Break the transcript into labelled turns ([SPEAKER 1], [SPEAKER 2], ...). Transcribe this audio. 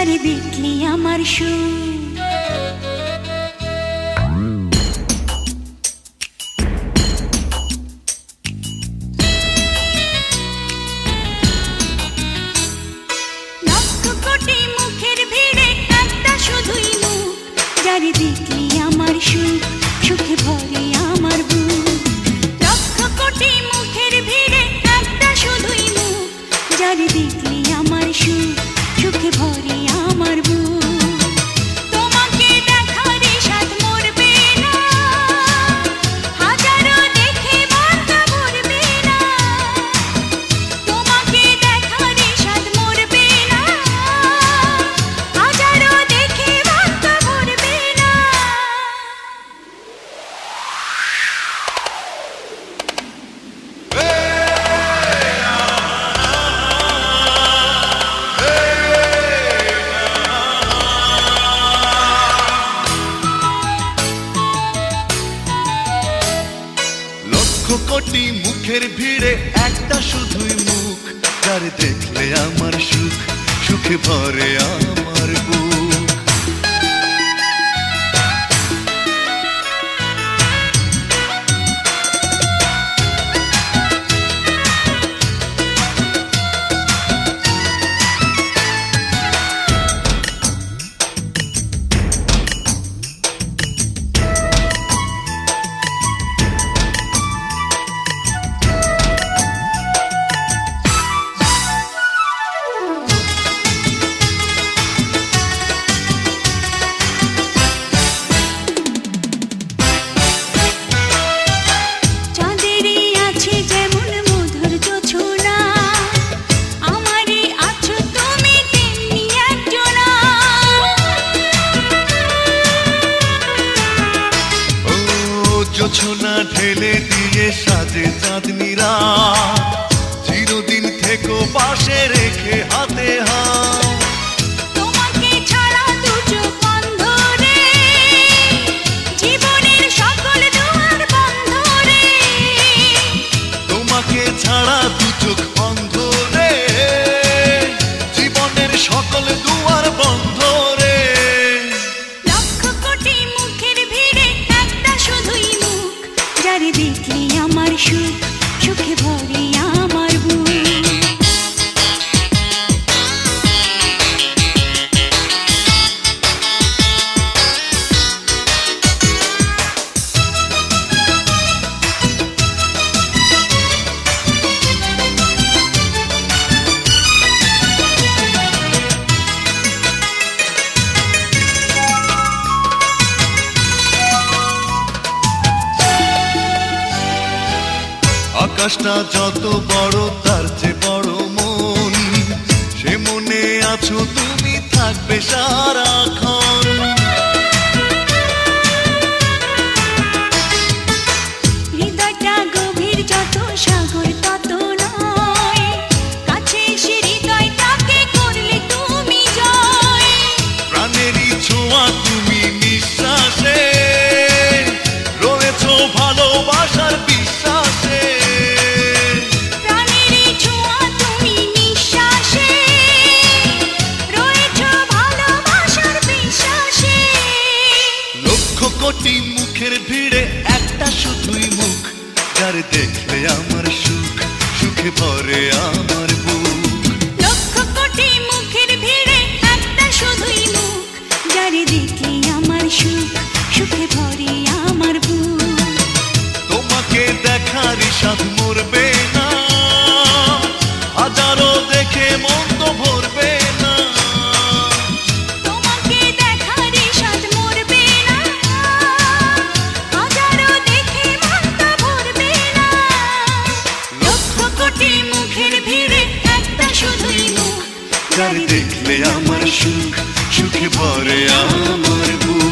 [SPEAKER 1] যারে দেখলি আমার সুখ। লক্ষ কোটি মুখের ভিড়ে একটা শুধুই মুখ, যারে দেখলি আমার সুখ, সুখে ভরে আমার বুক। লক্ষ কোটি মুখের ভিড়ে একটা শুধুই মুখ, যারে দেখলি আমার সুখ, সুখে ভরে আমার বুক। তোমাকে দেখার স্বাদ মরবে না, হাজারো দেখে মনটা ভরবে না। তোমাকে দেখার স্বাদ মরবে না, হাজারো দেখে মনটা ভরবে না।
[SPEAKER 2] কোটি মুখের ভিড়ে একটা শুধুই মুখ, যার দেখলে আমার সুখ, সুখে ভরে আমার বুক। জোছনা ঢেলে দিয়ে সাজে চাঁদনিরা, চিরদিন থেকো পাশে রেখে হাতে হাত।
[SPEAKER 1] তোমাকে ছাড়া দু চোখ বন্ধ রে, জীবনের সকল দুয়ার বন্ধ রে।
[SPEAKER 2] তোমাকে ছাড়া দু চোখ বন্ধ রে, জীবনের সকল দুয়ার বন্ধ রে।
[SPEAKER 1] লক্ষ কোটি মুখের ভিড়ে একটা শুধুই মুখ, যারে দেখলি আমার সুখ, সুখে ভরে আমার বুক।
[SPEAKER 2] আকাশটা যত বড় তার চেয়ে বড় মন, সে মনে আছো তুমি, থাকবে সারাক্ষণ।
[SPEAKER 1] হৃদয়টা গভীর যত সাগর তত নয়, কাছে এসে হৃদয়টাকে করলে তুমি জয়।
[SPEAKER 2] প্রাণেরই ছোঁয়া তুমি নিঃশ্বাসে, রয়েছো ভালোবাসার বিশ্বাসে।
[SPEAKER 1] প্রাণেরই ছোঁয়া তুমি নিঃশ্বাসে, রয়েছো ভালোবাসার বিশ্বাসে।
[SPEAKER 2] লক্ষ কোটি মুখের ভিড়ে একটা শুধুই মুখ, যার দেখলে আমার সুখ, সুখে ভরে আমার বুক।
[SPEAKER 1] লক্ষ কোটি মুখের ভিড়ে একটা শুধুই মুখ, যারে দেখলে আমার সুখ, সুখে ভরে আমার বুক।
[SPEAKER 2] তোমাকে দেখার স্বাদ মরবে না, হাজারো দেখে মন তো ভরবে না।
[SPEAKER 1] তোমাকে দেখার স্বাদ মরবে না, হাজারো দেখে মনটা ভরবে না। লক্ষ কোটি মুখের ভিড়ে একটা শুধুই মুখ,
[SPEAKER 2] যার দেখলে আমার সুখ, সুখে ভরে আমার বুক।